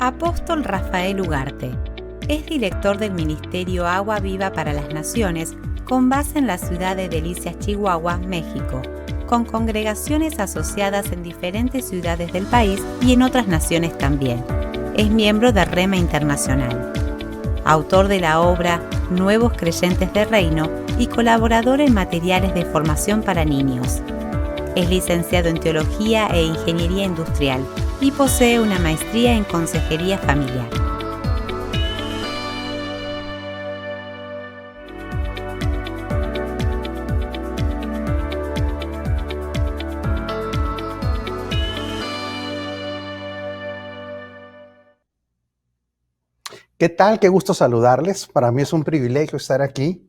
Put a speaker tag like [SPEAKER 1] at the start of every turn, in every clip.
[SPEAKER 1] Apóstol Rafael Ugarte es director del Ministerio Agua Viva para las Naciones con base en la ciudad de Delicias, Chihuahua, México, con congregaciones asociadas en diferentes ciudades del país y en otras naciones también. Es miembro de Rema Internacional. Autor de la obra Nuevos Creyentes de Reino y colaborador en materiales de formación para niños. Es licenciado en Teología e Ingeniería Industrial y posee una maestría en Consejería Familiar.
[SPEAKER 2] ¿Qué tal? Qué gusto saludarles. Para mí es un privilegio estar aquí.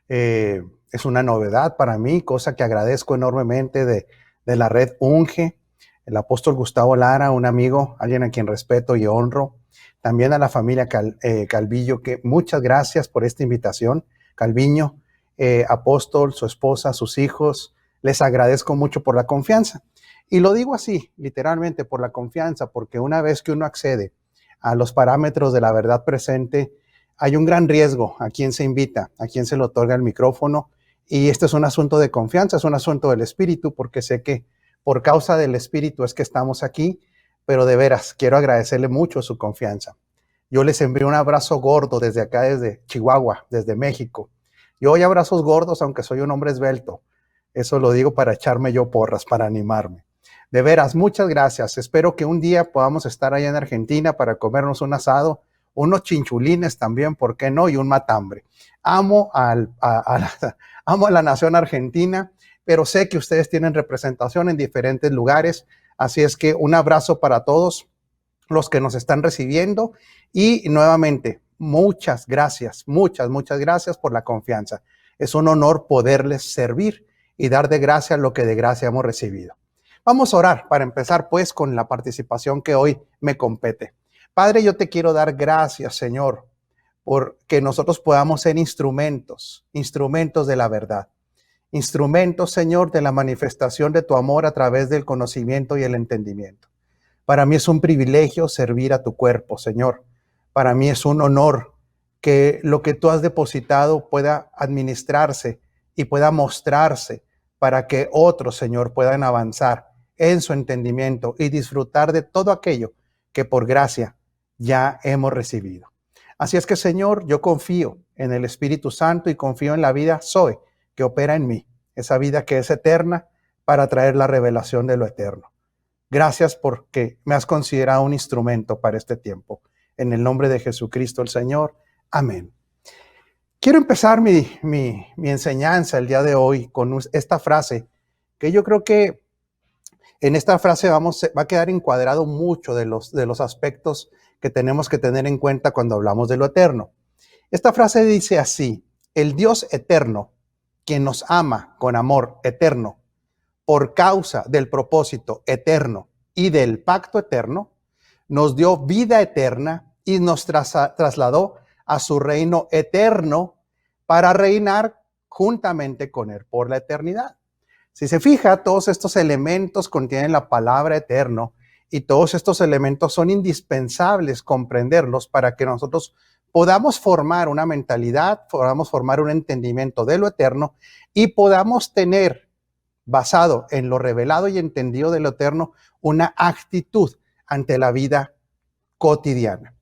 [SPEAKER 2] Es una novedad para mí, cosa que agradezco enormemente de la red UNGE, el apóstol Gustavo Lara, un amigo, alguien a quien respeto y honro. También a la familia Calvillo, que muchas gracias por esta invitación. Calviño, apóstol, su esposa, sus hijos, les agradezco mucho por la confianza. Y lo digo así, literalmente, por la confianza, porque una vez que uno accede a los parámetros de la verdad presente, hay un gran riesgo a quien se invita, a quien se le otorga el micrófono, y este es un asunto de confianza, es un asunto del Espíritu, porque sé que por causa del Espíritu es que estamos aquí, pero de veras, quiero agradecerle mucho su confianza. Yo les envío un abrazo gordo desde acá, desde Chihuahua, desde México. Yo doy abrazos gordos, aunque soy un hombre esbelto. Eso lo digo para echarme yo porras, para animarme. De veras, muchas gracias. Espero que un día podamos estar allá en Argentina para comernos un asado, unos chinchulines también, ¿por qué no? Y un matambre. Amo a la nación argentina, pero sé que ustedes tienen representación en diferentes lugares, así es que un abrazo para todos los que nos están recibiendo y nuevamente, muchas gracias por la confianza. Es un honor poderles servir y dar de gracia lo que de gracia hemos recibido. Vamos a orar para empezar pues con la participación que hoy me compete. Padre, yo te quiero dar gracias, Señor, porque nosotros podamos ser instrumentos de la verdad. Instrumentos, Señor, de la manifestación de tu amor a través del conocimiento y el entendimiento. Para mí es un privilegio servir a tu cuerpo, Señor. Para mí es un honor que lo que tú has depositado pueda administrarse y pueda mostrarse para que otros, Señor, puedan avanzar en su entendimiento y disfrutar de todo aquello que por gracia ya hemos recibido. Así es que, Señor, yo confío en el Espíritu Santo y confío en la vida Zoe que opera en mí, esa vida que es eterna para traer la revelación de lo eterno. Gracias porque me has considerado un instrumento para este tiempo. En el nombre de Jesucristo el Señor. Amén. Quiero empezar mi enseñanza el día de hoy con esta frase, que yo creo que en esta frase va a quedar encuadrado mucho de los aspectos que tenemos que tener en cuenta cuando hablamos de lo eterno. Esta frase dice así: el Dios eterno, quien nos ama con amor eterno, por causa del propósito eterno y del pacto eterno, nos dio vida eterna y nos trasladó a su reino eterno para reinar juntamente con él por la eternidad. Si se fija, todos estos elementos contienen la palabra eterno y todos estos elementos son indispensables comprenderlos para que nosotros podamos formar una mentalidad, podamos formar un entendimiento de lo eterno y podamos tener, basado en lo revelado y entendido de lo eterno, una actitud ante la vida cotidiana.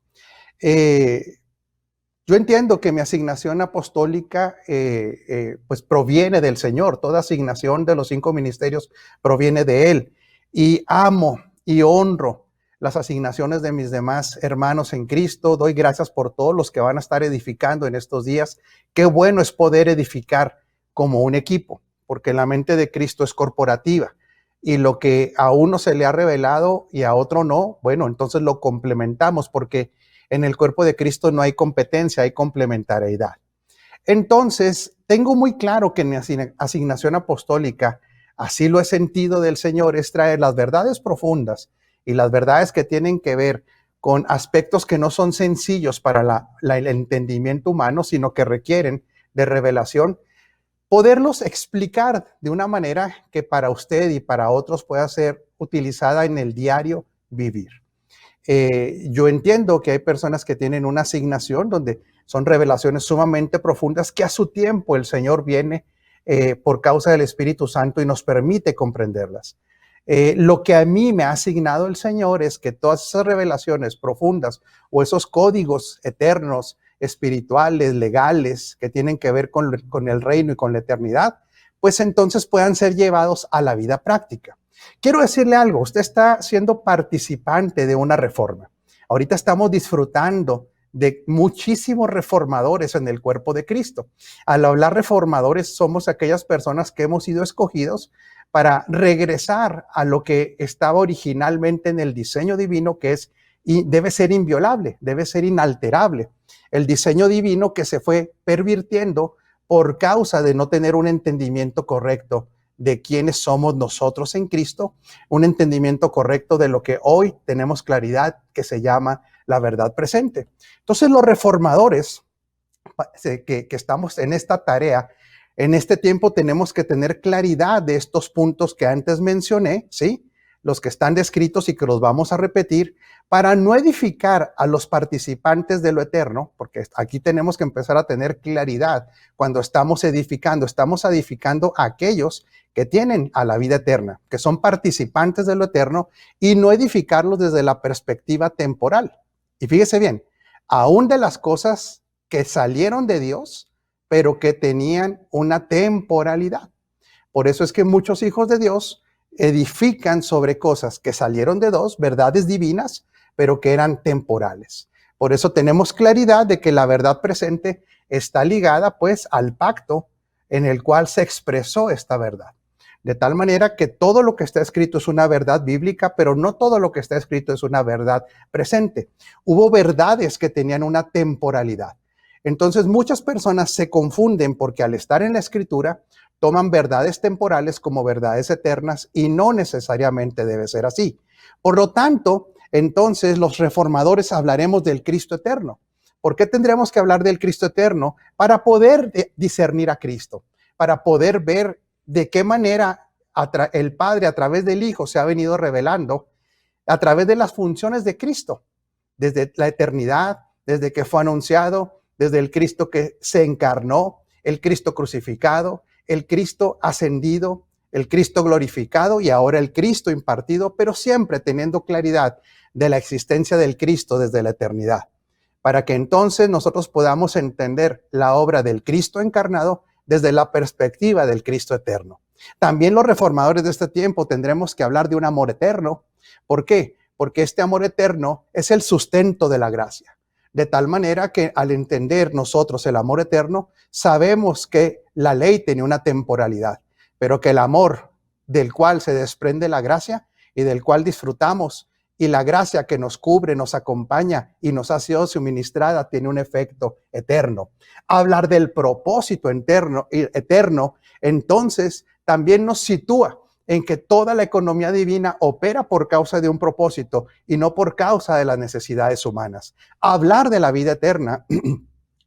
[SPEAKER 2] Yo entiendo que mi asignación apostólica pues proviene del Señor. Toda asignación de los 5 ministerios proviene de Él. Y amo y honro las asignaciones de mis demás hermanos en Cristo. Doy gracias por todos los que van a estar edificando en estos días. Qué bueno es poder edificar como un equipo, porque la mente de Cristo es corporativa. Y lo que a uno se le ha revelado y a otro no, bueno, entonces lo complementamos, porque en el cuerpo de Cristo no hay competencia, hay complementariedad. Entonces, tengo muy claro que mi asignación apostólica, así lo he sentido del Señor, es traer las verdades profundas y las verdades que tienen que ver con aspectos que no son sencillos para el entendimiento humano, sino que requieren de revelación, poderlos explicar de una manera que para usted y para otros pueda ser utilizada en el diario vivir. Yo entiendo que hay personas que tienen una asignación donde son revelaciones sumamente profundas que a su tiempo el Señor viene por causa del Espíritu Santo y nos permite comprenderlas. Lo que a mí me ha asignado el Señor es que todas esas revelaciones profundas o esos códigos eternos, espirituales, legales, que tienen que ver con el reino y con la eternidad, pues entonces puedan ser llevados a la vida práctica. Quiero decirle algo, usted está siendo participante de una reforma. Ahorita estamos disfrutando de muchísimos reformadores en el cuerpo de Cristo. Al hablar reformadores, somos aquellas personas que hemos sido escogidos para regresar a lo que estaba originalmente en el diseño divino, que es y debe ser inviolable, debe ser inalterable. El diseño divino que se fue pervirtiendo por causa de no tener un entendimiento correcto de quiénes somos nosotros en Cristo, un entendimiento correcto de lo que hoy tenemos claridad, que se llama la verdad presente. Entonces los reformadores que estamos en esta tarea, en este tiempo tenemos que tener claridad de estos puntos que antes mencioné, ¿sí? Los que están descritos y que los vamos a repetir, para no edificar a los participantes de lo eterno, porque aquí tenemos que empezar a tener claridad cuando estamos edificando a aquellos que tienen a la vida eterna, que son participantes de lo eterno, y no edificarlos desde la perspectiva temporal. Y fíjese bien, aún de las cosas que salieron de Dios, pero que tenían una temporalidad. Por eso es que muchos hijos de Dios edifican sobre cosas que salieron de Dios, verdades divinas, pero que eran temporales. Por eso tenemos claridad de que la verdad presente está ligada pues al pacto en el cual se expresó esta verdad. De tal manera que todo lo que está escrito es una verdad bíblica, pero no todo lo que está escrito es una verdad presente. Hubo verdades que tenían una temporalidad. Entonces muchas personas se confunden porque al estar en la escritura toman verdades temporales como verdades eternas y no necesariamente debe ser así. Por lo tanto, entonces los reformadores hablaremos del Cristo eterno. ¿Por qué tendríamos que hablar del Cristo eterno? Para poder discernir a Cristo, para poder ver de qué manera el Padre a través del Hijo se ha venido revelando a través de las funciones de Cristo, desde la eternidad, desde que fue anunciado, desde el Cristo que se encarnó, el Cristo crucificado, el Cristo ascendido, el Cristo glorificado y ahora el Cristo impartido, pero siempre teniendo claridad de la existencia del Cristo desde la eternidad, para que entonces nosotros podamos entender la obra del Cristo encarnado desde la perspectiva del Cristo eterno. También los reformadores de este tiempo tendremos que hablar de un amor eterno. ¿Por qué? Porque este amor eterno es el sustento de la gracia. De tal manera que al entender nosotros el amor eterno, sabemos que la ley tiene una temporalidad, pero que el amor del cual se desprende la gracia y del cual disfrutamos, y la gracia que nos cubre, nos acompaña y nos ha sido suministrada tiene un efecto eterno. Hablar del propósito eterno, entonces también nos sitúa en que toda la economía divina opera por causa de un propósito y no por causa de las necesidades humanas. Hablar de la vida eterna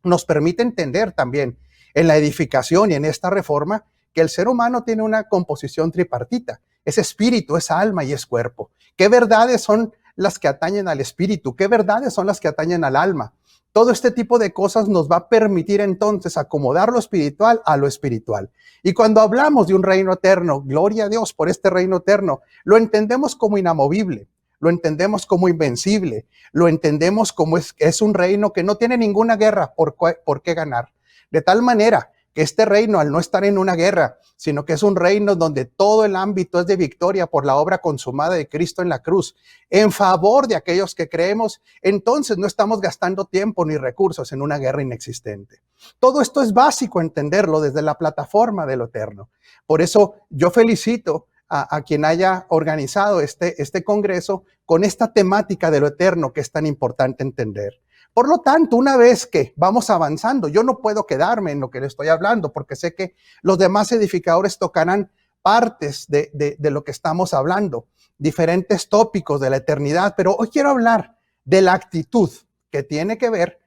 [SPEAKER 2] nos permite entender también en la edificación y en esta reforma que el ser humano tiene una composición tripartita. Es espíritu, es alma y es cuerpo. ¿Qué verdades son las que atañen al espíritu? ¿Qué verdades son las que atañen al alma? Todo este tipo de cosas nos va a permitir entonces acomodar lo espiritual a lo espiritual. Y cuando hablamos de un reino eterno, gloria a Dios por este reino eterno, lo entendemos como inamovible, lo entendemos como invencible, lo entendemos como es un reino que no tiene ninguna guerra por qué ganar. De tal manera que este reino, al no estar en una guerra, sino que es un reino donde todo el ámbito es de victoria por la obra consumada de Cristo en la cruz, en favor de aquellos que creemos, entonces no estamos gastando tiempo ni recursos en una guerra inexistente. Todo esto es básico entenderlo desde la plataforma de lo eterno. Por eso yo felicito a quien haya organizado este congreso con esta temática de lo eterno que es tan importante entender. Por lo tanto, una vez que vamos avanzando, yo no puedo quedarme en lo que le estoy hablando porque sé que los demás edificadores tocarán partes de lo que estamos hablando, diferentes tópicos de la eternidad, pero hoy quiero hablar de la actitud que tiene que ver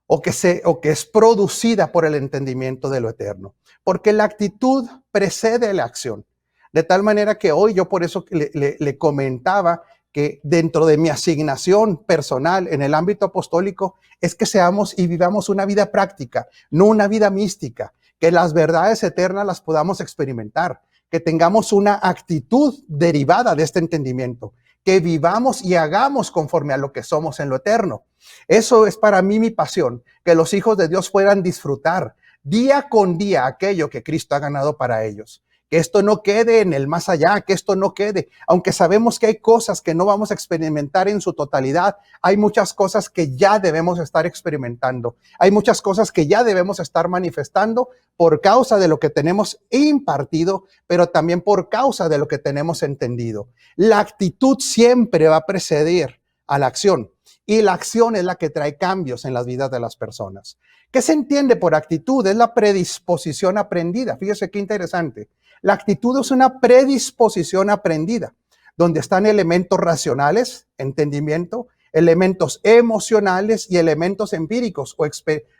[SPEAKER 2] o que es producida por el entendimiento de lo eterno, porque la actitud precede la acción. De tal manera que hoy yo por eso le comentaba que dentro de mi asignación personal en el ámbito apostólico es que seamos y vivamos una vida práctica, no una vida mística, que las verdades eternas las podamos experimentar, que tengamos una actitud derivada de este entendimiento, que vivamos y hagamos conforme a lo que somos en lo eterno. Eso es para mí mi pasión, que los hijos de Dios puedan disfrutar día con día aquello que Cristo ha ganado para ellos. Que esto no quede en el más allá, que esto no quede, aunque sabemos que hay cosas que no vamos a experimentar en su totalidad, hay muchas cosas que ya debemos estar experimentando, hay muchas cosas que ya debemos estar manifestando por causa de lo que tenemos impartido, pero también por causa de lo que tenemos entendido. La actitud siempre va a preceder a la acción, y la acción es la que trae cambios en las vidas de las personas. ¿Qué se entiende por actitud? Es la predisposición aprendida. Fíjese qué interesante. La actitud es una predisposición aprendida, donde están elementos racionales, entendimiento, elementos emocionales y elementos empíricos,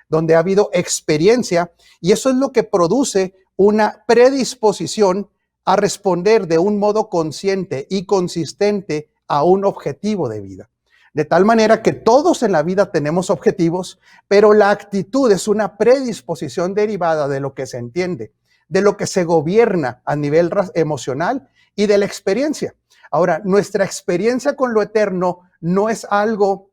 [SPEAKER 2] donde ha habido experiencia, y eso es lo que produce una predisposición a responder de un modo consciente y consistente a un objetivo de vida. De tal manera que todos en la vida tenemos objetivos, pero la actitud es una predisposición derivada de lo que se entiende, de lo que se gobierna a nivel emocional y de la experiencia. Ahora, nuestra experiencia con lo eterno no es algo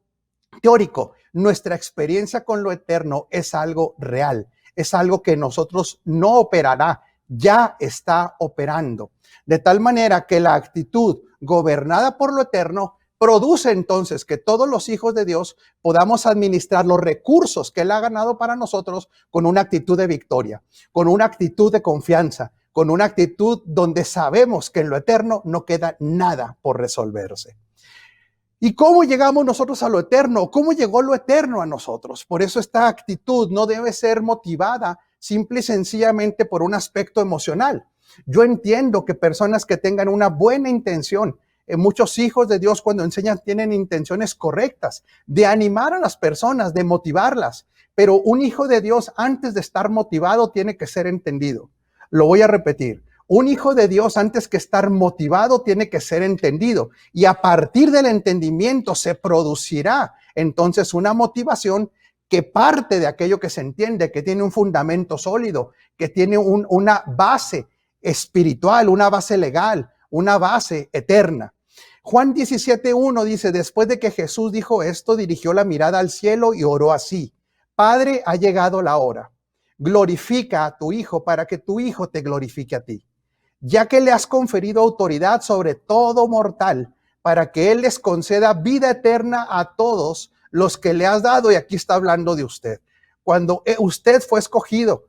[SPEAKER 2] teórico. Nuestra experiencia con lo eterno es algo real. Es algo que nosotros no operará, ya está operando. De tal manera que la actitud gobernada por lo eterno produce entonces que todos los hijos de Dios podamos administrar los recursos que Él ha ganado para nosotros con una actitud de victoria, con una actitud de confianza, con una actitud donde sabemos que en lo eterno no queda nada por resolverse. ¿Y cómo llegamos nosotros a lo eterno? ¿Cómo llegó lo eterno a nosotros? Por eso esta actitud no debe ser motivada simple y sencillamente por un aspecto emocional. Yo entiendo que personas que tengan una buena intención, muchos hijos de Dios cuando enseñan tienen intenciones correctas de animar a las personas, de motivarlas, pero un hijo de Dios antes de estar motivado tiene que ser entendido. Lo voy a repetir. Un hijo de Dios antes que estar motivado tiene que ser entendido, y a partir del entendimiento se producirá entonces una motivación que parte de aquello que se entiende, que tiene un fundamento sólido, que tiene una base espiritual, una base legal, una base eterna. Juan 17:1 dice: después de que Jesús dijo esto, dirigió la mirada al cielo y oró así: Padre, ha llegado la hora. Glorifica a tu Hijo para que tu Hijo te glorifique a ti, ya que le has conferido autoridad sobre todo mortal, para que Él les conceda vida eterna a todos los que le has dado. Y aquí está hablando de usted. Cuando usted fue escogido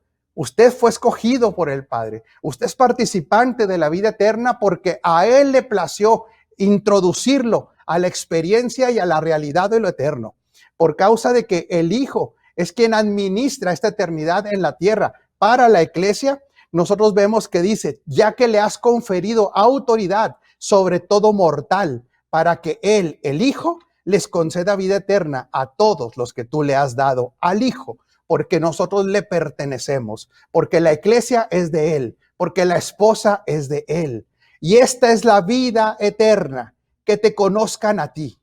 [SPEAKER 2] por el Padre. Usted es participante de la vida eterna porque a Él le plació introducirlo a la experiencia y a la realidad de lo eterno. Por causa de que el Hijo es quien administra esta eternidad en la tierra para la iglesia, nosotros vemos que dice: ya que le has conferido autoridad sobre todo mortal, para que Él, el Hijo, les conceda vida eterna a todos los que tú le has dado al Hijo, porque nosotros le pertenecemos, porque la iglesia es de Él, porque la esposa es de Él. Y esta es la vida eterna, que te conozcan a ti,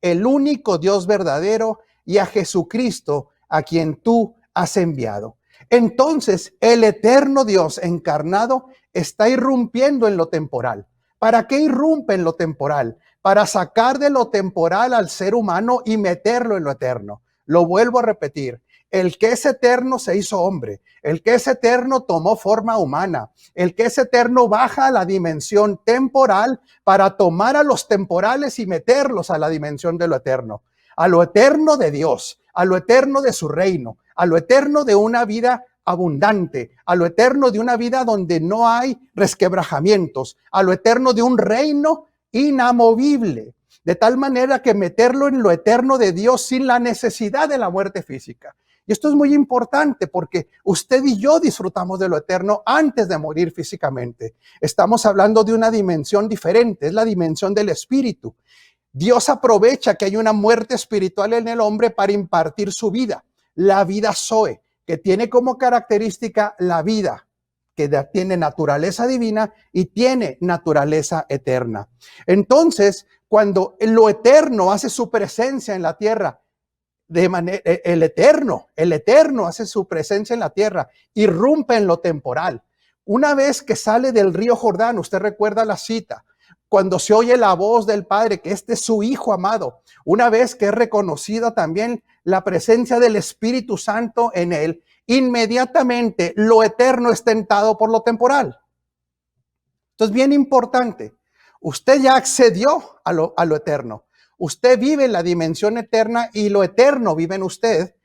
[SPEAKER 2] el único Dios verdadero, y a Jesucristo, a quien tú has enviado. Entonces, el eterno Dios encarnado está irrumpiendo en lo temporal. ¿Para qué irrumpe en lo temporal? Para sacar de lo temporal al ser humano y meterlo en lo eterno. Lo vuelvo a repetir. El que es eterno se hizo hombre. El que es eterno tomó forma humana. El que es eterno baja a la dimensión temporal para tomar a los temporales y meterlos a la dimensión de lo eterno. A lo eterno de Dios, a lo eterno de su reino, a lo eterno de una vida abundante, a lo eterno de una vida donde no hay resquebrajamientos, a lo eterno de un reino inamovible, de tal manera que meterlo en lo eterno de Dios sin la necesidad de la muerte física. Y esto es muy importante porque usted y yo disfrutamos de lo eterno antes de morir físicamente. Estamos hablando de una dimensión diferente, es la dimensión del espíritu. Dios aprovecha que hay una muerte espiritual en el hombre para impartir su vida, la vida Zoe, que tiene como característica la vida tiene naturaleza divina y tiene naturaleza eterna. Entonces, cuando lo eterno hace su presencia en la tierra, el eterno hace su presencia en la tierra, irrumpe en lo temporal. Una vez que sale del río Jordán, usted recuerda la cita, cuando se oye la voz del Padre, que este es su Hijo amado, una vez que es reconocida también la presencia del Espíritu Santo en él, inmediatamente lo eterno es tentado por lo temporal. Entonces, bien importante, usted ya accedió a lo eterno. Usted vive en la dimensión eterna y lo eterno vive en usted.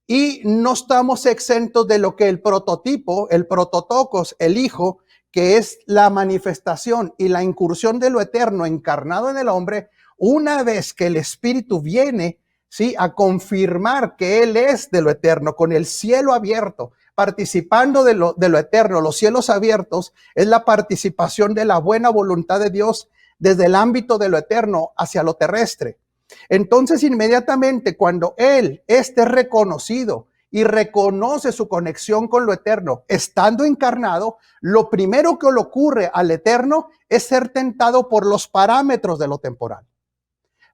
[SPEAKER 2] Y no estamos exentos de lo que el prototipo, el prototocos, el Hijo, que es la manifestación y la incursión de lo eterno encarnado en el hombre, una vez que el Espíritu viene, ¿sí?, a confirmar que Él es de lo eterno, con el cielo abierto, participando de lo eterno. Los cielos abiertos es la participación de la buena voluntad de Dios desde el ámbito de lo eterno hacia lo terrestre. Entonces, inmediatamente cuando Él esté reconocido y reconoce su conexión con lo eterno, estando encarnado, lo primero que le ocurre al eterno es ser tentado por los parámetros de lo temporal.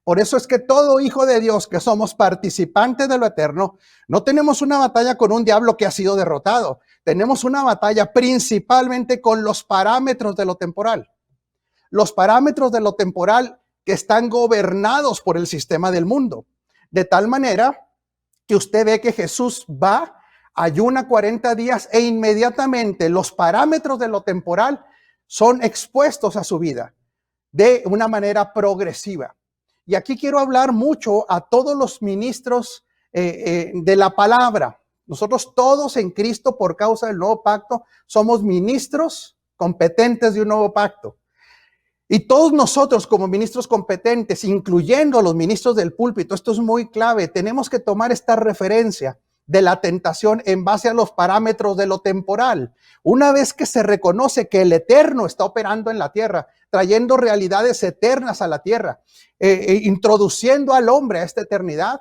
[SPEAKER 2] Por eso es que todo hijo de Dios que somos participantes de lo eterno, no tenemos una batalla con un diablo que ha sido derrotado. Tenemos una batalla principalmente con los parámetros de lo temporal. Los parámetros de lo temporal que están gobernados por el sistema del mundo. De tal manera que usted ve que Jesús va, ayuna 40 días e inmediatamente los parámetros de lo temporal son expuestos a su vida de una manera progresiva. Y aquí quiero hablar mucho a todos los ministros de la palabra. Nosotros todos en Cristo, por causa del nuevo pacto, somos ministros competentes de un nuevo pacto. Y todos nosotros como ministros competentes, incluyendo a los ministros del púlpito, esto es muy clave, tenemos que tomar esta referencia de la tentación en base a los parámetros de lo temporal. Una vez que se reconoce que el eterno está operando en la tierra, trayendo realidades eternas a la tierra, introduciendo al hombre a esta eternidad,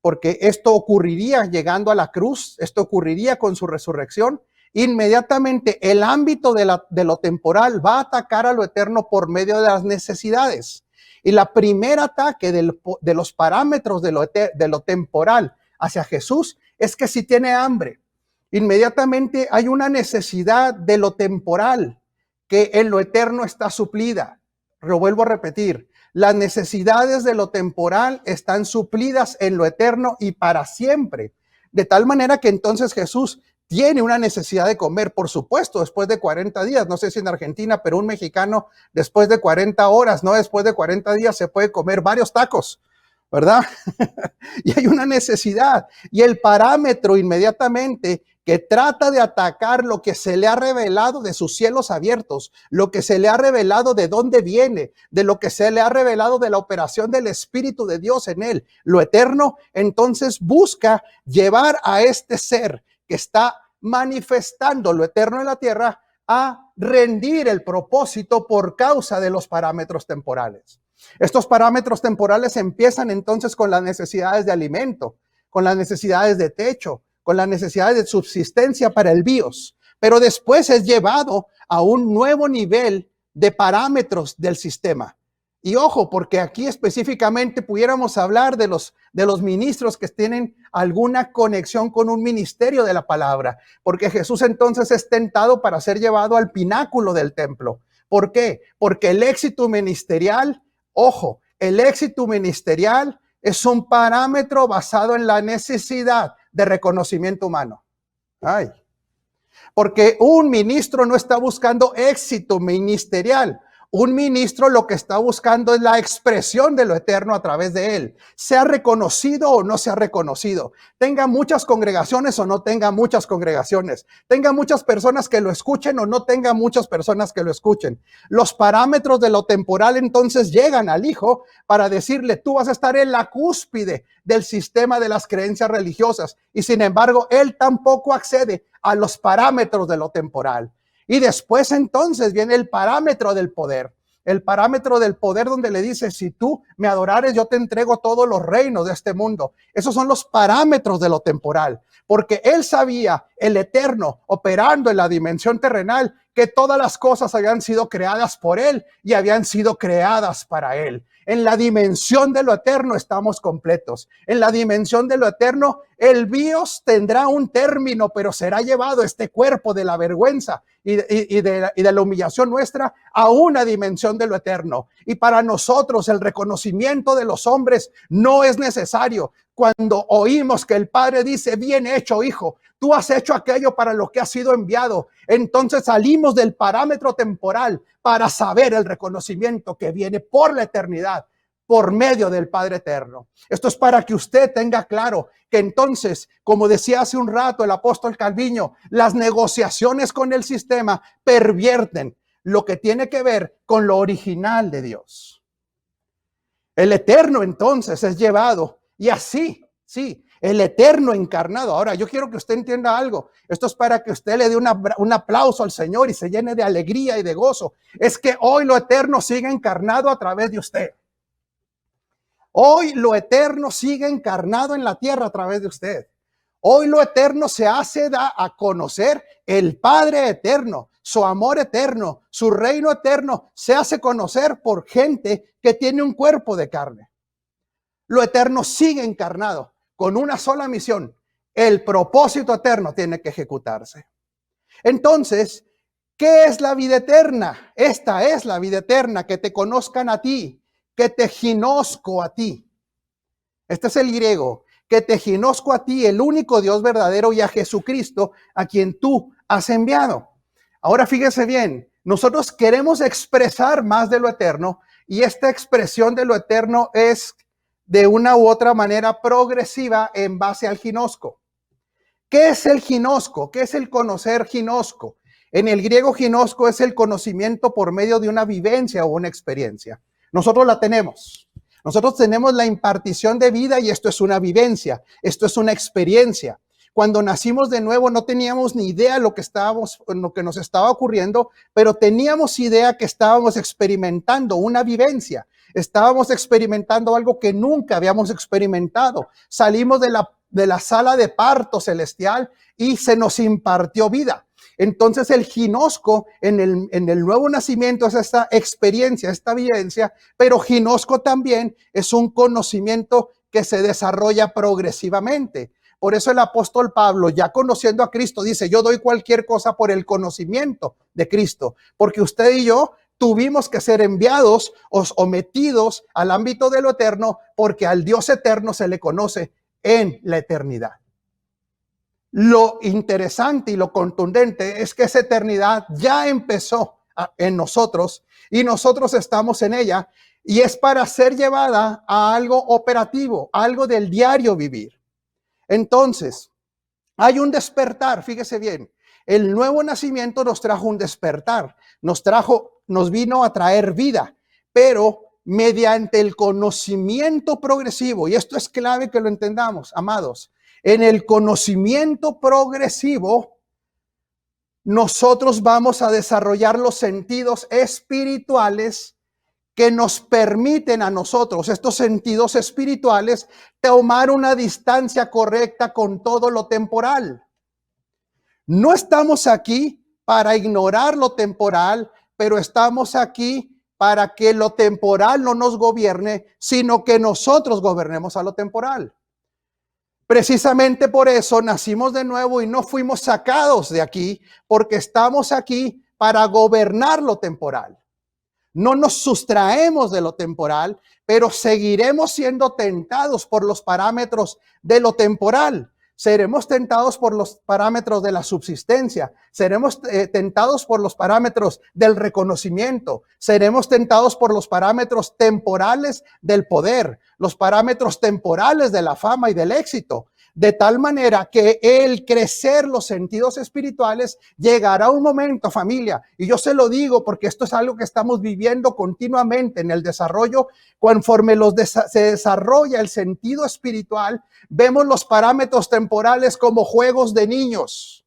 [SPEAKER 2] porque esto ocurriría llegando a la cruz, esto ocurriría con su resurrección, inmediatamente el ámbito de lo temporal va a atacar a lo eterno por medio de las necesidades. Y la primer ataque de los parámetros de lo temporal hacia Jesús es que si tiene hambre, inmediatamente hay una necesidad de lo temporal que en lo eterno está suplida. Lo vuelvo a repetir, las necesidades de lo temporal están suplidas en lo eterno y para siempre. De tal manera que entonces Jesús tiene una necesidad de comer, por supuesto, después de 40 días. No sé si en Argentina, pero un mexicano después de 40 horas, no después de 40 días, se puede comer varios tacos, ¿verdad? Y hay una necesidad. Y el parámetro inmediatamente que trata de atacar lo que se le ha revelado de sus cielos abiertos, lo que se le ha revelado de dónde viene, de lo que se le ha revelado de la operación del Espíritu de Dios en él, lo eterno, entonces busca llevar a este ser que está manifestando lo eterno en la tierra a rendir el propósito por causa de los parámetros temporales. Estos parámetros temporales empiezan entonces con las necesidades de alimento, con las necesidades de techo, con las necesidades de subsistencia para el bios, pero después es llevado a un nuevo nivel de parámetros del sistema. Y ojo, porque aquí específicamente pudiéramos hablar de los ministros que tienen alguna conexión con un ministerio de la palabra, porque Jesús entonces es tentado para ser llevado al pináculo del templo. ¿Por qué? Porque el éxito ministerial, ojo, el éxito ministerial es un parámetro basado en la necesidad de reconocimiento humano. Ay, porque un ministro no está buscando éxito ministerial. Un ministro lo que está buscando es la expresión de lo eterno a través de él. Sea reconocido o no sea reconocido. Tenga muchas congregaciones o no tenga muchas congregaciones. Tenga muchas personas que lo escuchen o no tenga muchas personas que lo escuchen. Los parámetros de lo temporal entonces llegan al Hijo para decirle, tú vas a estar en la cúspide del sistema de las creencias religiosas. Y sin embargo, él tampoco accede a los parámetros de lo temporal. Y después entonces viene el parámetro del poder. el parámetro del poder donde le dice, si tú me adorares, yo te entrego todos los reinos de este mundo. Esos son los parámetros de lo temporal, porque él sabía, el Eterno, operando en la dimensión terrenal, que todas las cosas habían sido creadas por él y habían sido creadas para él. En la dimensión de lo eterno estamos completos. En la dimensión de lo eterno, el bios tendrá un término, pero será llevado este cuerpo de la vergüenza y de la humillación nuestra a una dimensión de lo eterno. Y para nosotros el reconocimiento de los hombres no es necesario. Cuando oímos que el Padre dice, bien hecho, hijo, tú has hecho aquello para lo que has sido enviado, entonces salimos del parámetro temporal para saber el reconocimiento que viene por la eternidad, por medio del Padre eterno. Esto es para que usted tenga claro que entonces, como decía hace un rato el apóstol Calviño, las negociaciones con el sistema pervierten lo que tiene que ver con lo original de Dios. El eterno entonces es llevado y así, sí, el eterno encarnado. Ahora, yo quiero que usted entienda algo. Esto es para que usted le dé un aplauso al Señor y se llene de alegría y de gozo. Es que hoy lo eterno sigue encarnado a través de usted. Hoy lo eterno sigue encarnado en la tierra a través de usted. Hoy lo eterno se hace a conocer el Padre eterno, su amor eterno, su reino eterno, se hace conocer por gente que tiene un cuerpo de carne. Lo eterno sigue encarnado con una sola misión. El propósito eterno tiene que ejecutarse. Entonces, ¿qué es la vida eterna? Esta es la vida eterna, que te conozcan a ti, que te ginosco a ti. Este es el griego, que te ginosco a ti, el único Dios verdadero, y a Jesucristo, a quien tú has enviado. Ahora fíjese bien, nosotros queremos expresar más de lo eterno, y esta expresión de lo eterno es de una u otra manera progresiva en base al ginosco. ¿Qué es el ginosco? ¿Qué es el conocer ginosco? En el griego ginosco es el conocimiento por medio de una vivencia o una experiencia. Nosotros la tenemos. Nosotros tenemos la impartición de vida y esto es una vivencia, esto es una experiencia. Cuando nacimos de nuevo no teníamos ni idea de lo que nos estaba ocurriendo, pero teníamos idea que estábamos experimentando una vivencia. Estábamos experimentando algo que nunca habíamos experimentado. Salimos de la sala de parto celestial y se nos impartió vida. Entonces el ginosco en el nuevo nacimiento es esta experiencia, esta vivencia, pero ginosco también es un conocimiento que se desarrolla progresivamente. Por eso el apóstol Pablo, ya conociendo a Cristo, dice, yo doy cualquier cosa por el conocimiento de Cristo, porque usted y yo tuvimos que ser enviados o metidos al ámbito de lo eterno, porque al Dios eterno se le conoce en la eternidad. Lo interesante y lo contundente es que esa eternidad ya empezó en nosotros y nosotros estamos en ella, y es para ser llevada a algo operativo, algo del diario vivir. Entonces, hay un despertar, fíjese bien, el nuevo nacimiento nos trajo un despertar, nos vino a traer vida, pero mediante el conocimiento progresivo, y esto es clave que lo entendamos, amados, en el conocimiento progresivo, nosotros vamos a desarrollar los sentidos espirituales que nos permiten a nosotros, estos sentidos espirituales, tomar una distancia correcta con todo lo temporal. No estamos aquí para ignorar lo temporal, pero estamos aquí para que lo temporal no nos gobierne, sino que nosotros gobernemos a lo temporal. Precisamente por eso nacimos de nuevo y no fuimos sacados de aquí, porque estamos aquí para gobernar lo temporal. No nos sustraemos de lo temporal, pero seguiremos siendo tentados por los parámetros de lo temporal. Seremos tentados por los parámetros de la subsistencia. Seremos tentados por los parámetros del reconocimiento. Seremos tentados por los parámetros temporales del poder, los parámetros temporales de la fama y del éxito. De tal manera que el crecer los sentidos espirituales llegará un momento, familia, y yo se lo digo porque esto es algo que estamos viviendo continuamente en el desarrollo. Conforme se desarrolla el sentido espiritual, vemos los parámetros temporales como juegos de niños.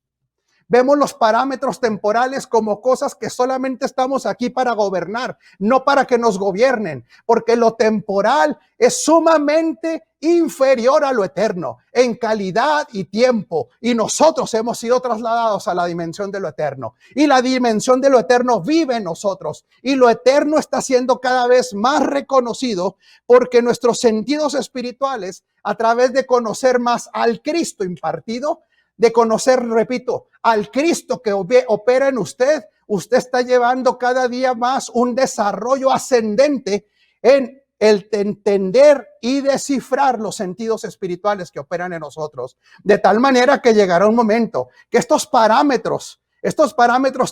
[SPEAKER 2] Vemos los parámetros temporales como cosas que solamente estamos aquí para gobernar, no para que nos gobiernen, porque lo temporal es sumamente inferior a lo eterno en calidad y tiempo, y nosotros hemos sido trasladados a la dimensión de lo eterno, y la dimensión de lo eterno vive en nosotros, y lo eterno está siendo cada vez más reconocido porque nuestros sentidos espirituales, a través de conocer más al Cristo impartido, de conocer, repito, al Cristo que opera en usted, usted está llevando cada día más un desarrollo ascendente en el entender y descifrar los sentidos espirituales que operan en nosotros. De tal manera que llegará un momento que estos parámetros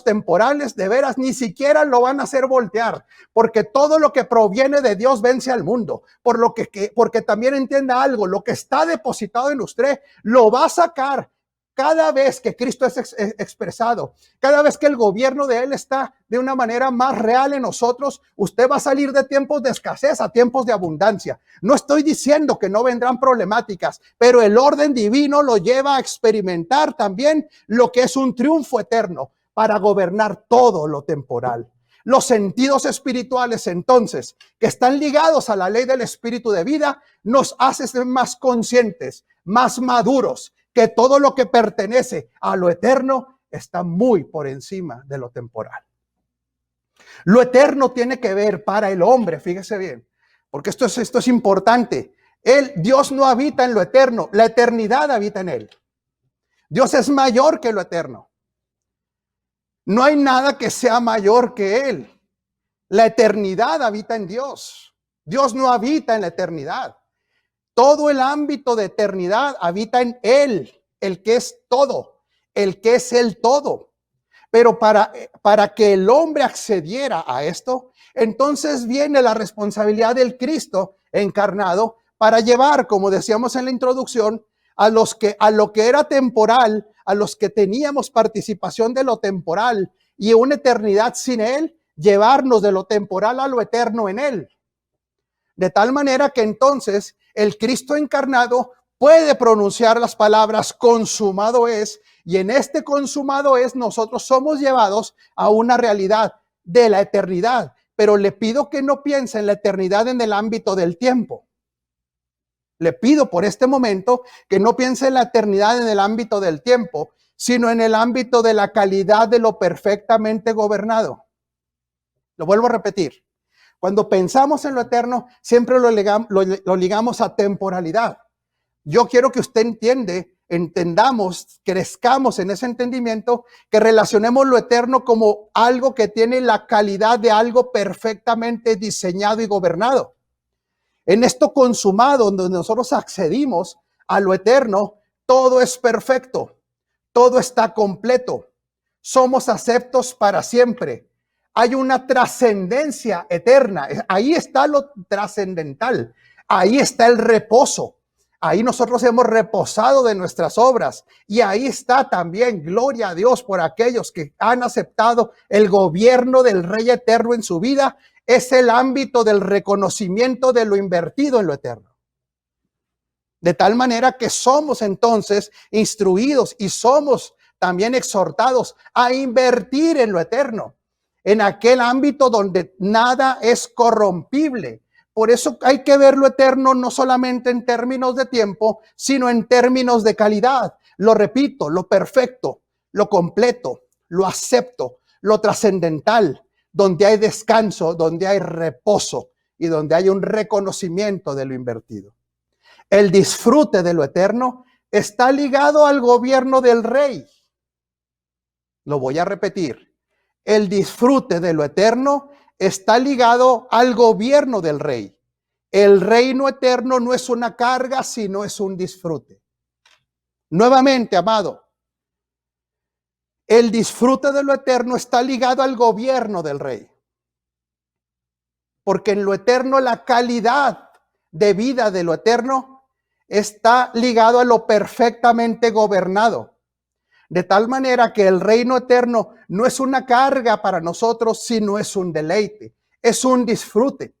[SPEAKER 2] temporales de veras ni siquiera lo van a hacer voltear, porque todo lo que proviene de Dios vence al mundo, porque también entienda algo, lo que está depositado en usted lo va a sacar. Cada vez que Cristo es expresado, cada vez que el gobierno de Él está de una manera más real en nosotros, usted va a salir de tiempos de escasez a tiempos de abundancia. No estoy diciendo que no vendrán problemáticas, pero el orden divino lo lleva a experimentar también lo que es un triunfo eterno para gobernar todo lo temporal. Los sentidos espirituales, entonces, que están ligados a la ley del espíritu de vida, nos hacen ser más conscientes, más maduros, que todo lo que pertenece a lo eterno está muy por encima de lo temporal. Lo eterno tiene que ver para el hombre, fíjese bien, porque esto es importante. Dios no habita en lo eterno, la eternidad habita en Él. Dios es mayor que lo eterno. No hay nada que sea mayor que Él. La eternidad habita en Dios. Dios no habita en la eternidad. Todo el ámbito de eternidad habita en Él, el que es todo, el que es el todo. Pero para que el hombre accediera a esto, entonces viene la responsabilidad del Cristo encarnado para llevar, como decíamos en la introducción, a lo que era temporal, a los que teníamos participación de lo temporal y una eternidad sin Él, llevarnos de lo temporal a lo eterno en Él. De tal manera que entonces el Cristo encarnado puede pronunciar las palabras consumado es, y en este consumado es nosotros somos llevados a una realidad de la eternidad. Pero le pido que no piense en la eternidad en el ámbito del tiempo. Le pido por este momento que no piense en la eternidad en el ámbito del tiempo, sino en el ámbito de la calidad de lo perfectamente gobernado. Lo vuelvo a repetir. Cuando pensamos en lo eterno, siempre lo ligamos a temporalidad. Yo quiero que usted entendamos, crezcamos en ese entendimiento, que relacionemos lo eterno como algo que tiene la calidad de algo perfectamente diseñado y gobernado. En esto consumado, donde nosotros accedimos a lo eterno, todo es perfecto, todo está completo, somos aceptos para siempre. Hay una trascendencia eterna. Ahí está lo trascendental. Ahí está el reposo. Ahí nosotros hemos reposado de nuestras obras. Y ahí está también, gloria a Dios por aquellos que han aceptado el gobierno del Rey eterno en su vida. Es el ámbito del reconocimiento de lo invertido en lo eterno. De tal manera que somos entonces instruidos y somos también exhortados a invertir en lo eterno, en aquel ámbito donde nada es corrompible. Por eso hay que ver lo eterno no solamente en términos de tiempo, sino en términos de calidad. Lo repito, lo perfecto, lo completo, lo acepto, lo trascendental, donde hay descanso, donde hay reposo y donde hay un reconocimiento de lo invertido. El disfrute de lo eterno está ligado al gobierno del Rey. Lo voy a repetir. El disfrute de lo eterno está ligado al gobierno del Rey. El reino eterno no es una carga, sino es un disfrute. Nuevamente, amado, el disfrute de lo eterno está ligado al gobierno del Rey. Porque en lo eterno la calidad de vida de lo eterno está ligado a lo perfectamente gobernado. De tal manera que el reino eterno no es una carga para nosotros, sino es un deleite, es un disfrute.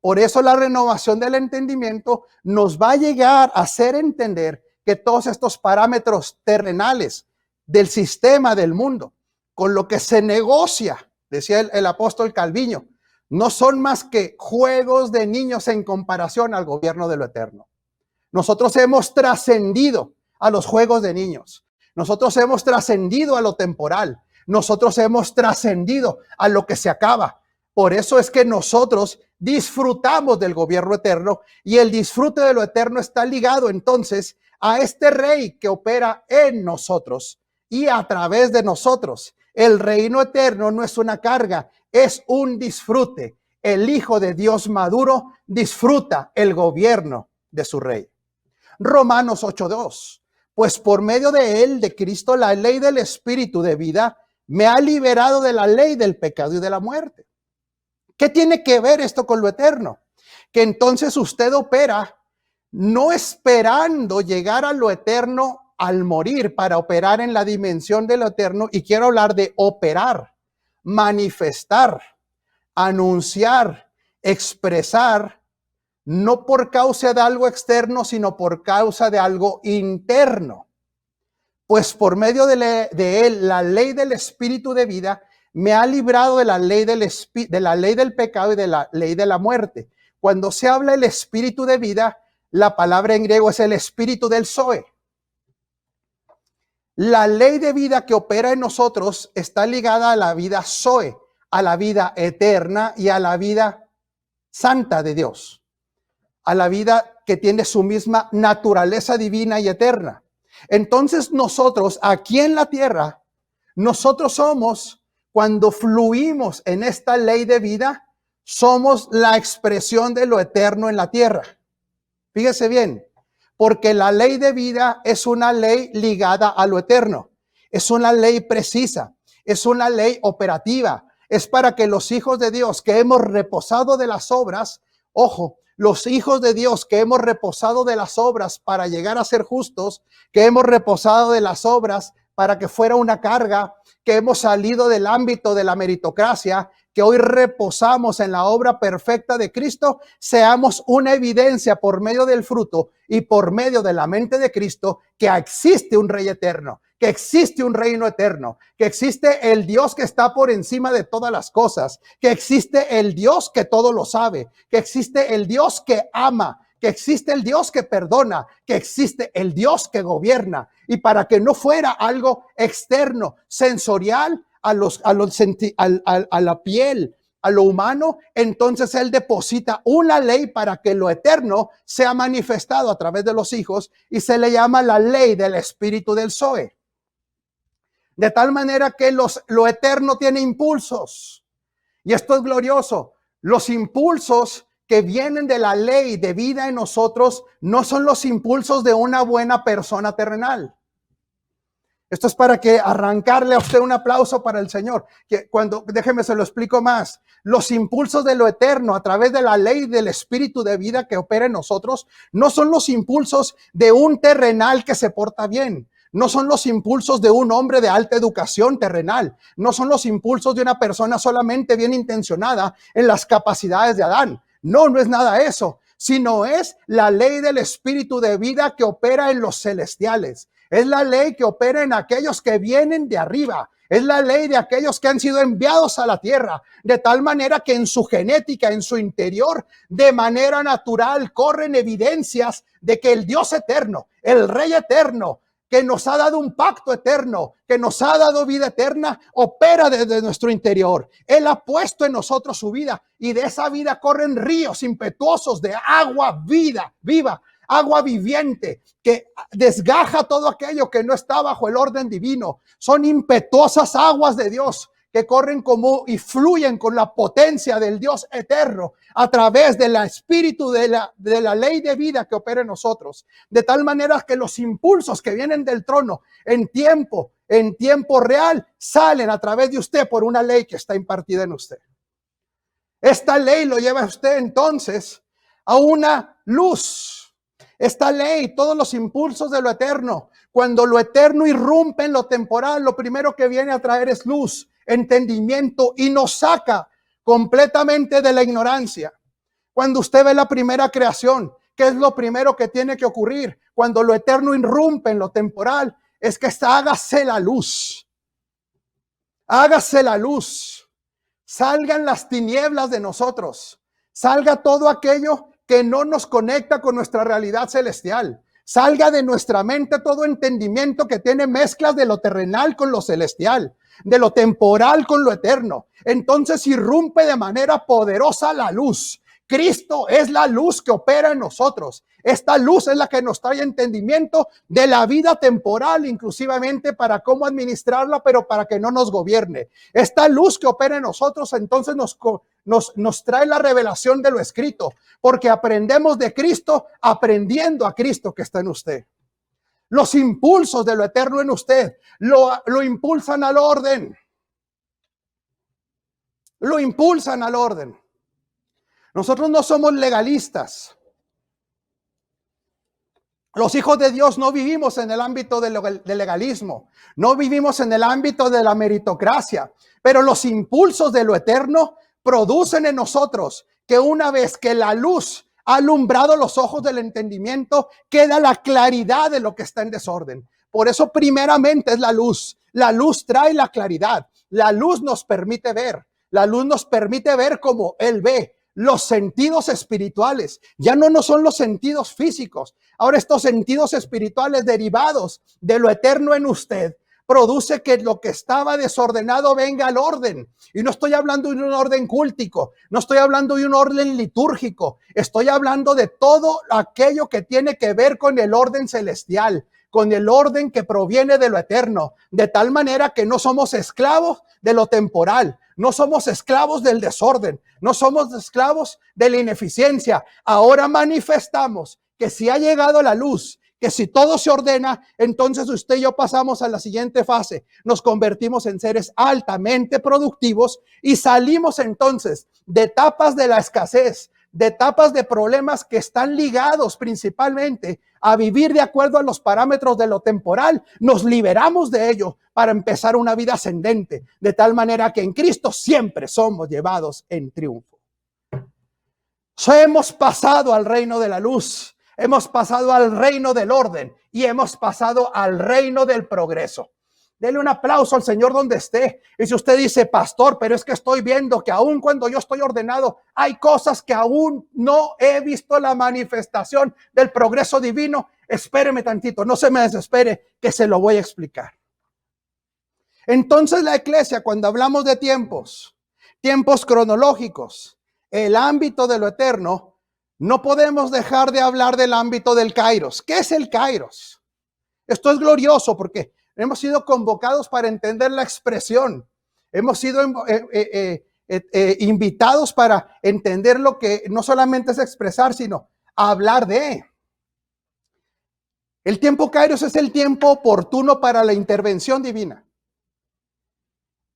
[SPEAKER 2] Por eso la renovación del entendimiento nos va a llegar a hacer entender que todos estos parámetros terrenales del sistema del mundo, con lo que se negocia, decía el apóstol Calviño, no son más que juegos de niños en comparación al gobierno de lo eterno. Nosotros hemos trascendido a los juegos de niños. Nosotros hemos trascendido a lo temporal. Nosotros hemos trascendido a lo que se acaba. Por eso es que nosotros disfrutamos del gobierno eterno, y el disfrute de lo eterno está ligado entonces a este rey que opera en nosotros y a través de nosotros. El reino eterno no es una carga, es un disfrute. El Hijo de Dios maduro disfruta el gobierno de su rey. Romanos 8:2. Pues por medio de él, de Cristo, la ley del Espíritu de vida me ha liberado de la ley del pecado y de la muerte. ¿Qué tiene que ver esto con lo eterno? Que entonces usted opera no esperando llegar a lo eterno al morir para operar en la dimensión de lo eterno. Y quiero hablar de operar, manifestar, anunciar, expresar, no por causa de algo externo, sino por causa de algo interno. Pues por medio de él, la ley del Espíritu de vida me ha librado de la ley del pecado y de la ley de la muerte. Cuando se habla del Espíritu de vida, la palabra en griego es el Espíritu del Zoe. La ley de vida que opera en nosotros está ligada a la vida Zoe, a la vida eterna y a la vida santa de Dios, a la vida que tiene su misma naturaleza divina y eterna. Entonces nosotros aquí en la tierra, nosotros somos, cuando fluimos en esta ley de vida, somos la expresión de lo eterno en la tierra. Fíjese bien, porque la ley de vida es una ley ligada a lo eterno, es una ley precisa, es una ley operativa, es para que los hijos de Dios que hemos reposado de las obras, ojo, los hijos de Dios que hemos reposado de las obras para llegar a ser justos, que hemos reposado de las obras para que fuera una carga, que hemos salido del ámbito de la meritocracia, que hoy reposamos en la obra perfecta de Cristo, seamos una evidencia por medio del fruto y por medio de la mente de Cristo que existe un Rey eterno, que existe un reino eterno, que existe el Dios que está por encima de todas las cosas, que existe el Dios que todo lo sabe, que existe el Dios que ama, que existe el Dios que perdona, que existe el Dios que gobierna. Y para que no fuera algo externo, sensorial, a la piel, a lo humano, entonces él deposita una ley para que lo eterno sea manifestado a través de los hijos, y se le llama la ley del Espíritu del Zoe. De tal manera que lo eterno tiene impulsos. Y esto es glorioso. Los impulsos que vienen de la ley de vida en nosotros no son los impulsos de una buena persona terrenal. Esto es para que arrancarle a usted un aplauso para el Señor. Déjeme se lo explico más. Los impulsos de lo eterno a través de la ley del Espíritu de vida que opera en nosotros no son los impulsos de un terrenal que se porta bien. No son los impulsos de un hombre de alta educación terrenal. No son los impulsos de una persona solamente bien intencionada en las capacidades de Adán. No, no es nada eso, sino es la ley del Espíritu de vida que opera en los celestiales. Es la ley que opera en aquellos que vienen de arriba. Es la ley de aquellos que han sido enviados a la tierra. De tal manera que en su genética, en su interior, de manera natural, corren evidencias de que el Dios eterno, el Rey eterno, que nos ha dado un pacto eterno, que nos ha dado vida eterna, opera desde nuestro interior. Él ha puesto en nosotros su vida, y de esa vida corren ríos impetuosos de agua viva, agua viviente, que desgaja todo aquello que no está bajo el orden divino. Son impetuosas aguas de Dios que corren como y fluyen con la potencia del Dios eterno a través del espíritu de la ley de vida que opera en nosotros. De tal manera que los impulsos que vienen del trono en tiempo real salen a través de usted por una ley que está impartida en usted. Esta ley lo lleva a usted entonces a una luz. Esta ley, todos los impulsos de lo eterno, cuando lo eterno irrumpe en lo temporal, lo primero que viene a traer es luz, entendimiento, y nos saca completamente de la ignorancia. Cuando usted ve la primera creación, ¿qué es lo primero que tiene que ocurrir? Cuando lo eterno irrumpe en lo temporal, es que hágase la luz. Hágase la luz. Salgan las tinieblas de nosotros. Salga todo aquello que no nos conecta con nuestra realidad celestial. Salga de nuestra mente todo entendimiento que tiene mezclas de lo terrenal con lo celestial, de lo temporal con lo eterno. Entonces irrumpe de manera poderosa la luz. Cristo es la luz que opera en nosotros. Esta luz es la que nos trae entendimiento de la vida temporal, inclusivamente para cómo administrarla, pero para que no nos gobierne. Esta luz que opera en nosotros, entonces nos trae la revelación de lo escrito, porque aprendemos de Cristo aprendiendo a Cristo que está en usted. Los impulsos de lo eterno en usted lo impulsan al orden. Lo impulsan al orden. Nosotros no somos legalistas. Los hijos de Dios no vivimos en el ámbito del legalismo, no vivimos en el ámbito de la meritocracia, pero los impulsos de lo eterno producen en nosotros que una vez que la luz ha alumbrado los ojos del entendimiento, queda la claridad de lo que está en desorden. Por eso primeramente es la luz. La luz trae la claridad. La luz nos permite ver. La luz nos permite ver como Él ve. Los sentidos espirituales ya no son los sentidos físicos. Ahora estos sentidos espirituales derivados de lo eterno en usted produce que lo que estaba desordenado venga al orden. Y no estoy hablando de un orden cúltico, no estoy hablando de un orden litúrgico, estoy hablando de todo aquello que tiene que ver con el orden celestial, con el orden que proviene de lo eterno, de tal manera que no somos esclavos de lo temporal, no somos esclavos del desorden, no somos esclavos de la ineficiencia. Ahora manifestamos que si ha llegado la luz, que si todo se ordena, entonces usted y yo pasamos a la siguiente fase. Nos convertimos en seres altamente productivos y salimos entonces de etapas de la escasez, de etapas de problemas que están ligados principalmente a vivir de acuerdo a los parámetros de lo temporal. Nos liberamos de ello para empezar una vida ascendente, de tal manera que en Cristo siempre somos llevados en triunfo. Hemos pasado al reino de la luz, hemos pasado al reino del orden y hemos pasado al reino del progreso. Dele un aplauso al Señor donde esté. Y si usted dice, pastor, pero es que estoy viendo que aun cuando yo estoy ordenado, hay cosas que aún no he visto la manifestación del progreso divino, espéreme tantito, no se me desespere, que se lo voy a explicar. Entonces la iglesia, cuando hablamos de tiempos cronológicos, el ámbito de lo eterno, no podemos dejar de hablar del ámbito del kairos. ¿Qué es el kairos? Esto es glorioso porque hemos sido convocados para entender la expresión. Hemos sido invitados para entender lo que no solamente es expresar, sino hablar de. El tiempo kairos es el tiempo oportuno para la intervención divina.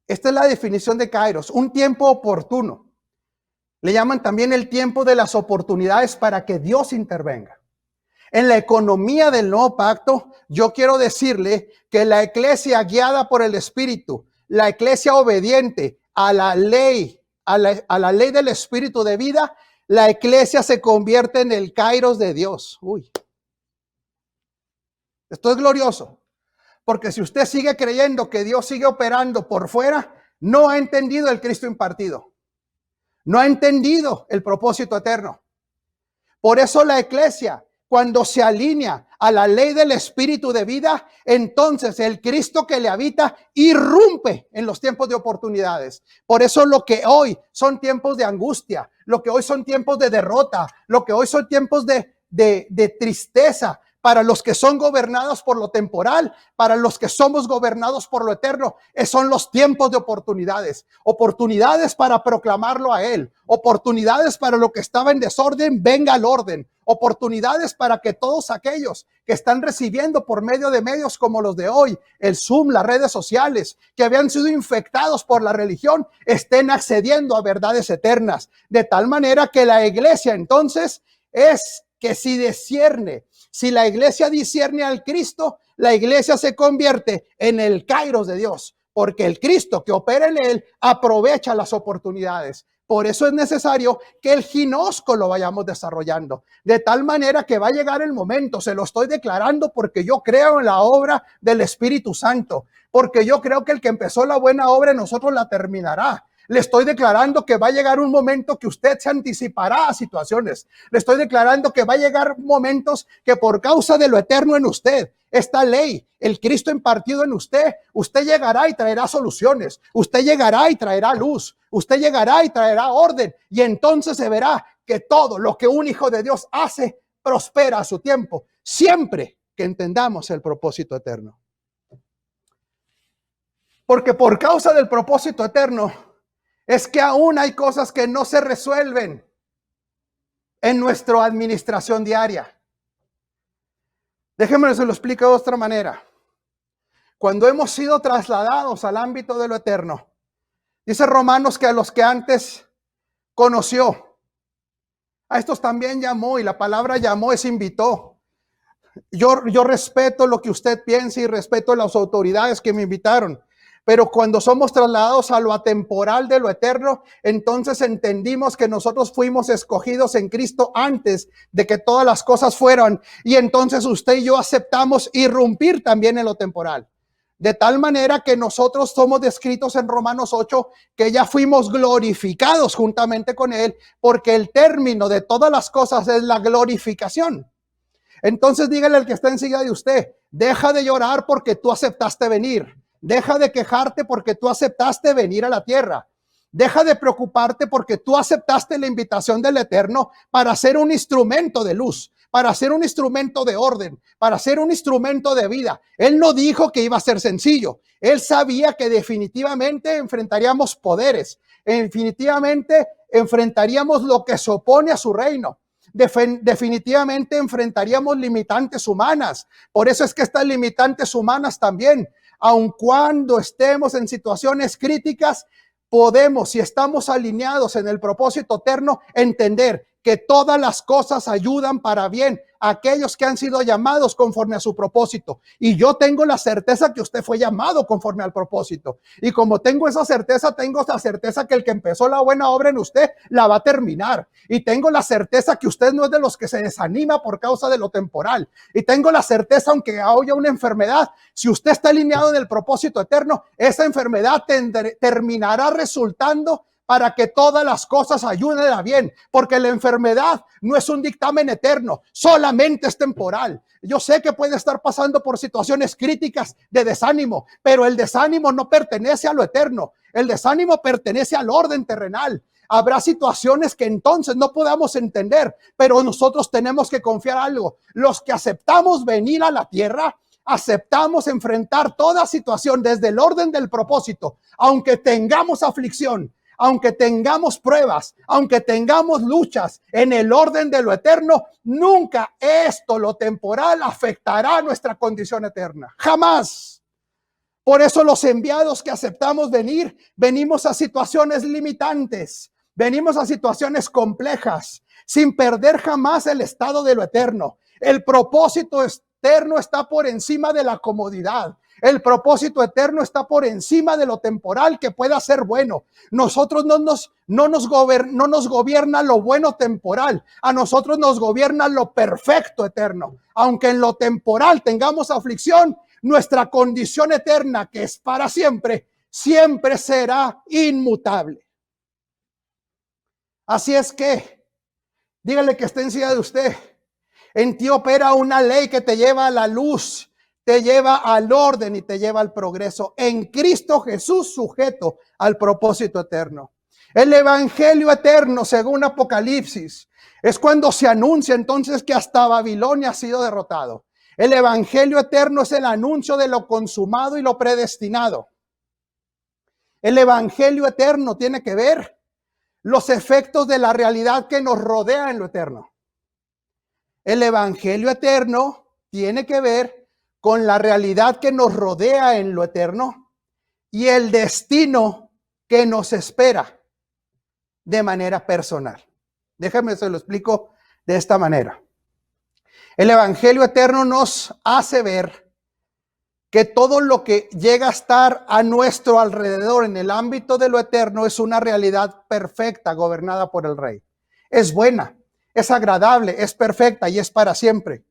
[SPEAKER 2] Esta es la definición de kairos, un tiempo oportuno. Le llaman también el tiempo de las oportunidades para que Dios intervenga. En la economía del nuevo pacto, yo quiero decirle que la iglesia guiada por el Espíritu, la iglesia obediente a la ley, a la ley del Espíritu de vida, la iglesia se convierte en el kairos de Dios. Esto es glorioso, porque si usted sigue creyendo que Dios sigue operando por fuera, no ha entendido el Cristo impartido. No ha entendido el propósito eterno. Por eso la iglesia, cuando se alinea a la ley del Espíritu de vida, entonces el Cristo que le habita irrumpe en los tiempos de oportunidades. Por eso lo que hoy son tiempos de angustia, lo que hoy son tiempos de derrota, lo que hoy son tiempos de tristeza, para los que son gobernados por lo temporal, para los que somos gobernados por lo eterno, son los tiempos de oportunidades. Oportunidades para proclamarlo a Él. Oportunidades para lo que estaba en desorden, venga al orden. Oportunidades para que todos aquellos que están recibiendo por medio de medios como los de hoy, el Zoom, las redes sociales, que habían sido infectados por la religión, estén accediendo a verdades eternas. De tal manera que la iglesia entonces es que si la iglesia discierne al Cristo, la iglesia se convierte en el kairos de Dios, porque el Cristo que opera en él aprovecha las oportunidades Por eso es necesario que el ginosco lo vayamos desarrollando. De tal manera que va a llegar el momento, se lo estoy declarando porque yo creo en la obra del Espíritu Santo. Porque yo creo que el que empezó la buena obra en nosotros la terminará. Le estoy declarando que va a llegar un momento que usted se anticipará a situaciones. Le estoy declarando que va a llegar momentos que por causa de lo eterno en usted, esta ley, el Cristo impartido en usted, usted llegará y traerá soluciones. Usted llegará y traerá luz. Usted llegará y traerá orden. Y entonces se verá que todo lo que un hijo de Dios hace prospera a su tiempo. Siempre que entendamos el propósito eterno. Porque por causa del propósito eterno, es que aún hay cosas que no se resuelven en nuestra administración diaria. Déjenme se lo explico de otra manera. Cuando hemos sido trasladados al ámbito de lo eterno, dice Romanos que a los que antes conoció, a estos también llamó, y la palabra llamó es invitó. Yo respeto lo que usted piensa y respeto las autoridades que me invitaron. Pero cuando somos trasladados a lo atemporal de lo eterno, entonces entendimos que nosotros fuimos escogidos en Cristo antes de que todas las cosas fueran. Y entonces usted y yo aceptamos irrumpir también en lo temporal. De tal manera que nosotros somos descritos en Romanos 8, que ya fuimos glorificados juntamente con Él, porque el término de todas las cosas es la glorificación. Entonces dígale al que está enseguida de usted, deja de llorar porque tú aceptaste venir. Deja de quejarte porque tú aceptaste venir a la tierra. Deja de preocuparte porque tú aceptaste la invitación del Eterno para ser un instrumento de luz, para ser un instrumento de orden, para ser un instrumento de vida. Él no dijo que iba a ser sencillo. Él sabía que definitivamente enfrentaríamos poderes, definitivamente enfrentaríamos lo que se opone a su reino. Definitivamente enfrentaríamos limitantes humanas. Por eso es que estas limitantes humanas también, aun cuando estemos en situaciones críticas, podemos, si estamos alineados en el propósito eterno, entender que todas las cosas ayudan para bien a aquellos que han sido llamados conforme a su propósito. Y yo tengo la certeza que usted fue llamado conforme al propósito. Y como tengo esa certeza, tengo la certeza que el que empezó la buena obra en usted la va a terminar. Y tengo la certeza que usted no es de los que se desanima por causa de lo temporal. Y tengo la certeza, aunque haya una enfermedad, si usted está alineado en el propósito eterno, esa enfermedad terminará resultando para que todas las cosas ayuden a bien, porque la enfermedad no es un dictamen eterno, solamente es temporal. Yo sé que puede estar pasando por situaciones críticas de desánimo, pero el desánimo no pertenece a lo eterno, el desánimo pertenece al orden terrenal. Habrá situaciones que entonces no podamos entender, pero nosotros tenemos que confiar algo. Los que aceptamos venir a la tierra, aceptamos enfrentar toda situación desde el orden del propósito, aunque tengamos aflicción, aunque tengamos pruebas, aunque tengamos luchas en el orden de lo eterno, nunca esto, lo temporal, afectará nuestra condición eterna. Jamás. Por eso los enviados que aceptamos venir, venimos a situaciones limitantes, venimos a situaciones complejas, sin perder jamás el estado de lo eterno. El propósito eterno está por encima de la comodidad. El propósito eterno está por encima de lo temporal que pueda ser bueno. Nosotros no nos gobierna lo bueno temporal. A nosotros nos gobierna lo perfecto eterno. Aunque en lo temporal tengamos aflicción, nuestra condición eterna, que es para siempre, siempre será inmutable. Así es que, dígale que esté encima de usted. En ti opera una ley que te lleva a la luz, te lleva al orden y te lleva al progreso. En Cristo Jesús, sujeto al propósito eterno. El evangelio eterno, según Apocalipsis, es cuando se anuncia entonces que hasta Babilonia ha sido derrotado. El evangelio eterno es el anuncio de lo consumado y lo predestinado. El evangelio eterno tiene que ver los efectos de la realidad que nos rodea en lo eterno. El evangelio eterno tiene que ver con la realidad que nos rodea en lo eterno y el destino que nos espera de manera personal. Déjame se lo explico de esta manera. El evangelio eterno nos hace ver que todo lo que llega a estar a nuestro alrededor en el ámbito de lo eterno es una realidad perfecta, gobernada por el Rey. Es buena, es agradable, es perfecta y es para siempre.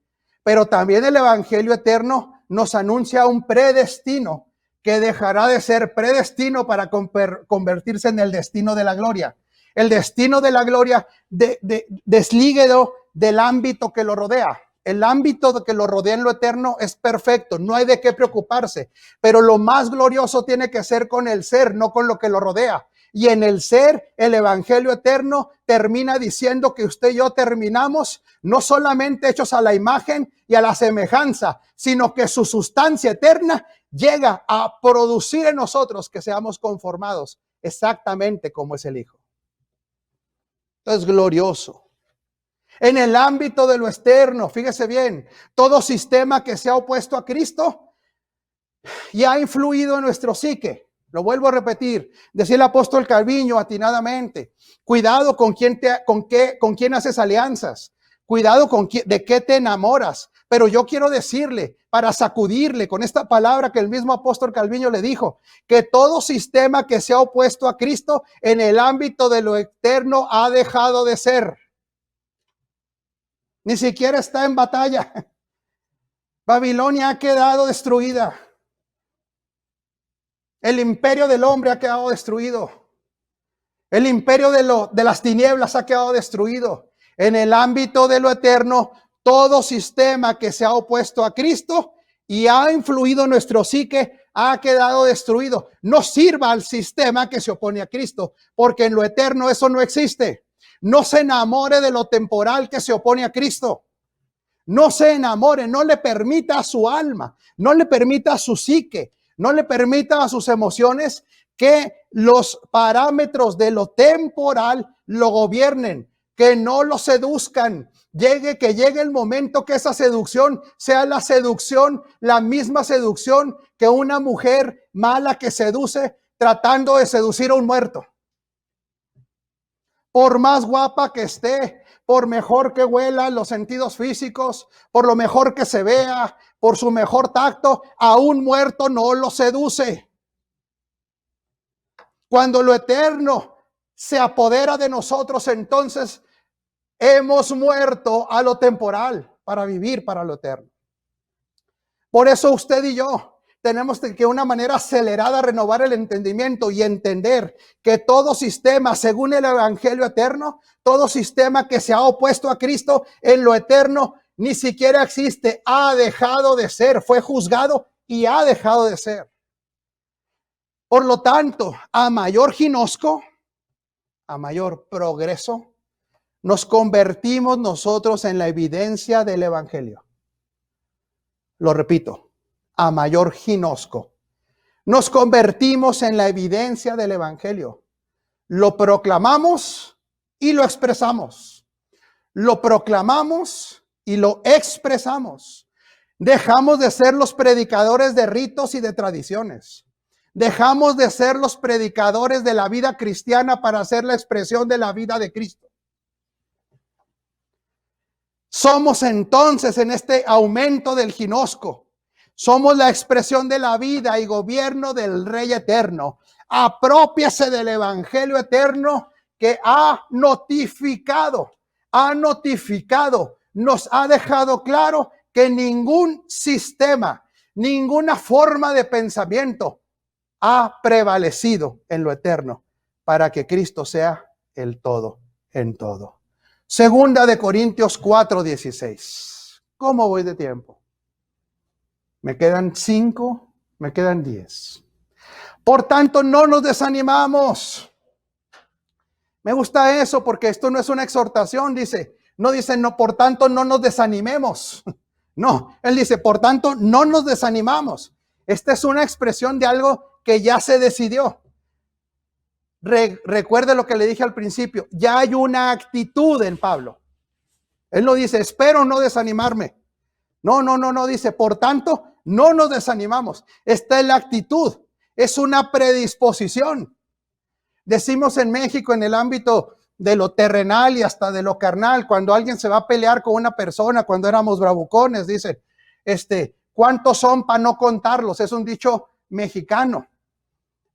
[SPEAKER 2] Pero también el evangelio eterno nos anuncia un predestino que dejará de ser predestino para convertirse en el destino de la gloria. El destino de la gloria deslíguedo del ámbito que lo rodea. El ámbito que lo rodea en lo eterno es perfecto, no hay de qué preocuparse, pero lo más glorioso tiene que ser con el ser, no con lo que lo rodea. Y en el ser, el evangelio eterno termina diciendo que usted y yo terminamos no solamente hechos a la imagen y a la semejanza, sino que su sustancia eterna llega a producir en nosotros que seamos conformados exactamente como es el Hijo. Entonces, glorioso. En el ámbito de lo externo, fíjese bien, todo sistema que se ha opuesto a Cristo y ha influido en nuestro psique. Lo vuelvo a repetir, decía el apóstol Calviño atinadamente, cuidado con quién haces alianzas, cuidado de qué te enamoras. Pero yo quiero decirle, para sacudirle con esta palabra que el mismo apóstol Calviño le dijo, que todo sistema que se ha opuesto a Cristo en el ámbito de lo externo ha dejado de ser. Ni siquiera está en batalla. Babilonia ha quedado destruida. El imperio del hombre ha quedado destruido. El imperio de las tinieblas ha quedado destruido. En el ámbito de lo eterno, todo sistema que se ha opuesto a Cristo y ha influido en nuestro psique ha quedado destruido. No sirva al sistema que se opone a Cristo, porque en lo eterno eso no existe. No se enamore de lo temporal que se opone a Cristo. No se enamore, no le permita a su alma, no le permita a su psique, no le permita a sus emociones que los parámetros de lo temporal lo gobiernen, que no lo seduzcan. Que llegue el momento que esa seducción sea la seducción, la misma seducción que una mujer mala que seduce tratando de seducir a un muerto. Por más guapa que esté, por mejor que huela los sentidos físicos, por lo mejor que se vea, por su mejor tacto, a un muerto no lo seduce. Cuando lo eterno se apodera de nosotros, entonces hemos muerto a lo temporal para vivir para lo eterno. Por eso usted y yo tenemos que de una manera acelerada renovar el entendimiento y entender que todo sistema, según el evangelio eterno, todo sistema que se ha opuesto a Cristo en lo eterno ni siquiera existe, ha dejado de ser, fue juzgado y ha dejado de ser. Por lo tanto, a mayor ginosco, a mayor progreso, nos convertimos nosotros en la evidencia del evangelio. Lo repito, a mayor ginosco, nos convertimos en la evidencia del evangelio. Lo proclamamos y lo expresamos. Lo proclamamos y lo expresamos. Dejamos de ser los predicadores de ritos y de tradiciones. Dejamos de ser los predicadores de la vida cristiana para ser la expresión de la vida de Cristo. Somos entonces en este aumento del ginosco. Somos la expresión de la vida y gobierno del Rey eterno. Aprópiese del evangelio eterno que ha notificado, nos ha dejado claro que ningún sistema, ninguna forma de pensamiento ha prevalecido en lo eterno para que Cristo sea el todo en todo. Segunda de Corintios 4:16. ¿Cómo voy de tiempo? Me quedan 5, me quedan 10. Por tanto, no nos desanimamos. Me gusta eso porque esto no es una exhortación, no dice, no, por tanto, no nos desanimemos. No, él dice, por tanto, no nos desanimamos. Esta es una expresión de algo que ya se decidió. Recuerde lo que le dije al principio, ya hay una actitud en Pablo. Él no dice, espero no desanimarme. No, dice, por tanto, no nos desanimamos. Esta es la actitud, es una predisposición. Decimos en México, en el ámbito de lo terrenal y hasta de lo carnal, cuando alguien se va a pelear con una persona, cuando éramos bravucones, dice, ¿Cuántos son para no contarlos? Es un dicho mexicano.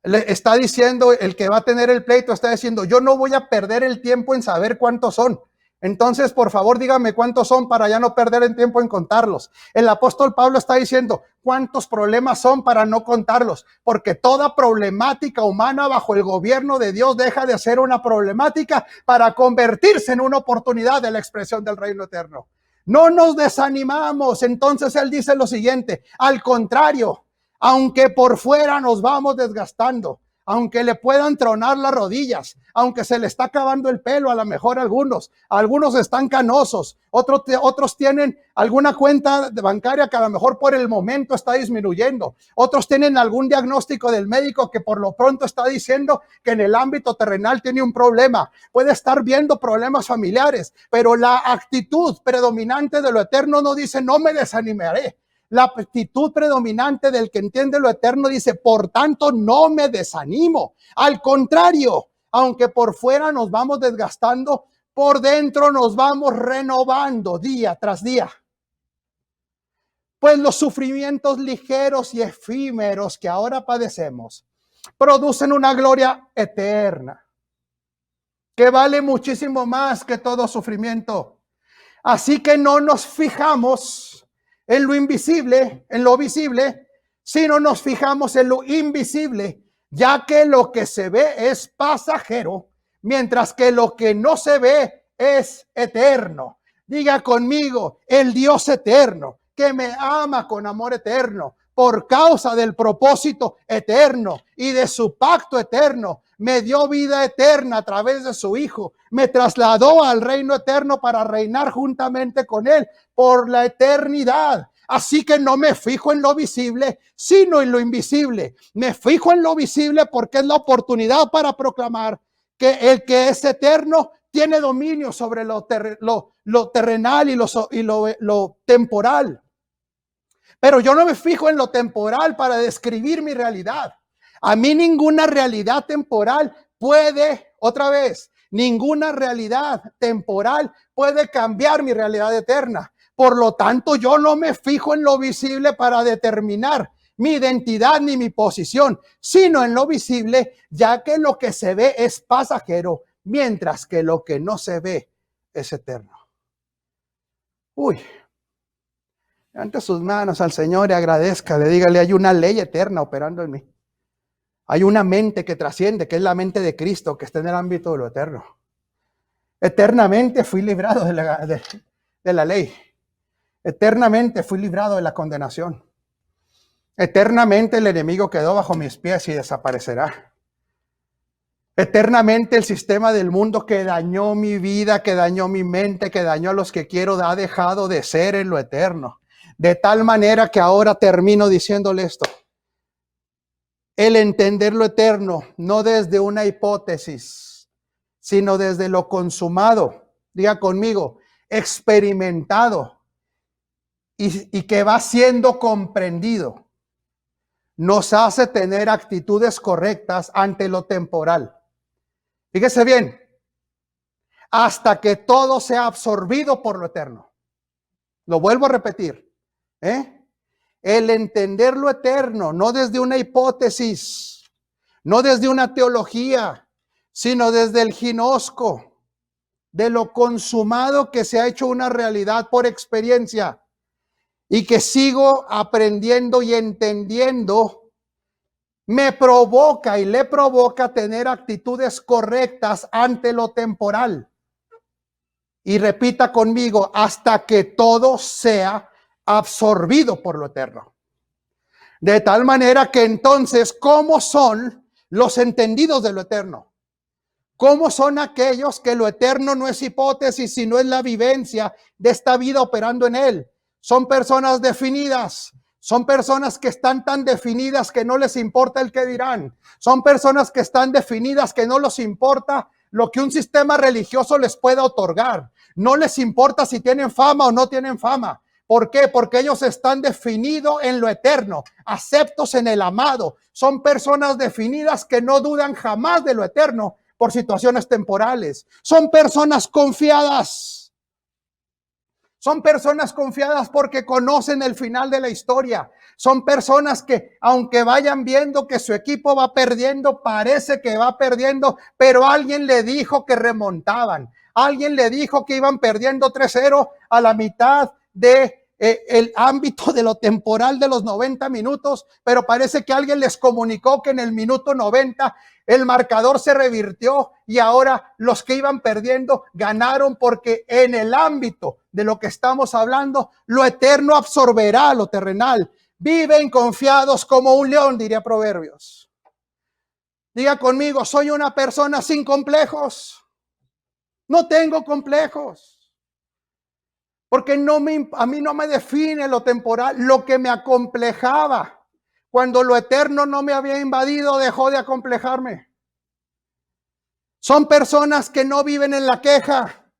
[SPEAKER 2] Le está diciendo, el que va a tener el pleito está diciendo, yo no voy a perder el tiempo en saber cuántos son. Entonces, por favor, dígame cuántos son para ya no perder el tiempo en contarlos. El apóstol Pablo está diciendo, ¿cuántos problemas son para no contarlos? Porque toda problemática humana bajo el gobierno de Dios deja de ser una problemática para convertirse en una oportunidad de la expresión del reino eterno. No nos desanimamos. Entonces él dice lo siguiente, al contrario, aunque por fuera nos vamos desgastando, aunque le puedan tronar las rodillas, aunque se le está acabando el pelo, a lo mejor algunos están canosos, otros tienen alguna cuenta bancaria que a lo mejor por el momento está disminuyendo, otros tienen algún diagnóstico del médico que por lo pronto está diciendo que en el ámbito terrenal tiene un problema, puede estar viendo problemas familiares, pero la actitud predominante de lo eterno no dice no me desanimaré. La actitud predominante del que entiende lo eterno dice, por tanto, no me desanimo. Al contrario, aunque por fuera nos vamos desgastando, por dentro nos vamos renovando día tras día. Pues los sufrimientos ligeros y efímeros que ahora padecemos producen una gloria eterna, que vale muchísimo más que todo sufrimiento. Así que no nos fijamos en lo invisible, en lo visible, sino nos fijamos en lo invisible, ya que lo que se ve es pasajero, mientras que lo que no se ve es eterno. Diga conmigo, el Dios eterno, que me ama con amor eterno, por causa del propósito eterno y de su pacto eterno, me dio vida eterna a través de su Hijo, me trasladó al reino eterno para reinar juntamente con Él por la eternidad. Así que no me fijo en lo visible, sino en lo invisible. Me fijo en lo visible porque es la oportunidad para proclamar que el que es eterno tiene dominio sobre lo terrenal y lo temporal. Pero yo no me fijo en lo temporal para describir mi realidad. A mí ninguna realidad temporal puede, otra vez, ninguna realidad temporal puede cambiar mi realidad eterna. Por lo tanto, yo no me fijo en lo visible para determinar mi identidad ni mi posición, sino en lo visible, ya que lo que se ve es pasajero, mientras que lo que no se ve es eterno. Levante sus manos al Señor y agradezcale, dígale, hay una ley eterna operando en mí. Hay una mente que trasciende, que es la mente de Cristo, que está en el ámbito de lo eterno. Eternamente fui librado de la ley. Eternamente fui librado de la condenación. Eternamente el enemigo quedó bajo mis pies y desaparecerá. Eternamente el sistema del mundo que dañó mi vida, que dañó mi mente, que dañó a los que quiero, ha dejado de ser en lo eterno. De tal manera que ahora termino diciéndole esto. El entender lo eterno, no desde una hipótesis, sino desde lo consumado. Diga conmigo, experimentado y que va siendo comprendido. Nos hace tener actitudes correctas ante lo temporal. Fíjese bien, hasta que todo sea absorbido por lo eterno. Lo vuelvo a repetir. El entender lo eterno, no desde una hipótesis, no desde una teología, sino desde el ginosco, de lo consumado que se ha hecho una realidad por experiencia y que sigo aprendiendo y entendiendo, me provoca y le provoca tener actitudes correctas ante lo temporal. Y repita conmigo, hasta que todo sea absorbido por lo eterno. De tal manera que entonces, ¿cómo son los entendidos de lo eterno? ¿Cómo son aquellos que lo eterno no es hipótesis, sino es la vivencia de esta vida operando en él? Son personas definidas. Son personas que están tan definidas que no les importa el que dirán. Son personas que están definidas que no les importa lo que un sistema religioso les pueda otorgar. No les importa si tienen fama o no tienen fama. ¿Por qué? Porque ellos están definidos en lo eterno, aceptos en el amado. Son personas definidas que no dudan jamás de lo eterno por situaciones temporales. Son personas confiadas. Son personas confiadas porque conocen el final de la historia. Son personas que, aunque vayan viendo que su equipo va perdiendo, parece que va perdiendo, pero alguien le dijo que remontaban. Alguien le dijo que iban perdiendo 3-0 a la mitad de el ámbito de lo temporal de los 90 minutos, pero parece que alguien les comunicó que en el minuto 90 el marcador se revirtió y ahora los que iban perdiendo ganaron, porque en el ámbito de lo que estamos hablando, lo eterno absorberá lo terrenal. Viven confiados como un león, diría Proverbios. Diga conmigo, soy una persona sin complejos. No tengo complejos. Porque a mí no me define lo temporal, lo que me acomplejaba. Cuando lo eterno no me había invadido, dejó de acomplejarme. Son personas que no viven en la queja.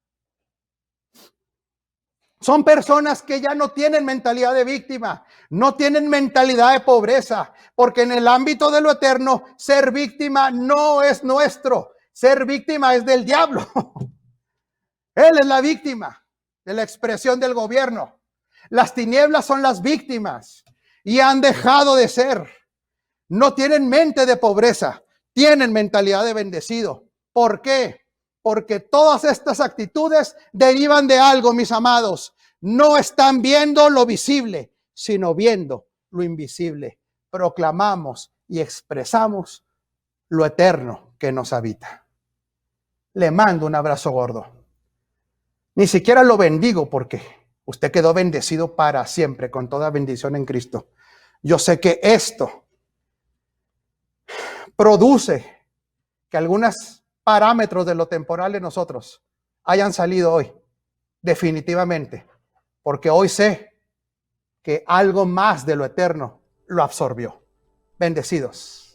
[SPEAKER 2] Son personas que ya no tienen mentalidad de víctima, no tienen mentalidad de pobreza, porque en el ámbito de lo eterno, ser víctima no es nuestro. Ser víctima es del diablo. Él es la víctima de la expresión del gobierno. Las tinieblas son las víctimas y han dejado de ser. No tienen mente de pobreza, tienen mentalidad de bendecido. ¿Por qué? Porque todas estas actitudes derivan de algo, mis amados. No están viendo lo visible, sino viendo lo invisible. Proclamamos y expresamos lo eterno que nos habita. Le mando un abrazo gordo. Ni siquiera lo bendigo porque usted quedó bendecido para siempre con toda bendición en Cristo. Yo sé que esto produce que algunos parámetros de lo temporal de nosotros hayan salido hoy, definitivamente, porque hoy sé que algo más de lo eterno lo absorbió. Bendecidos.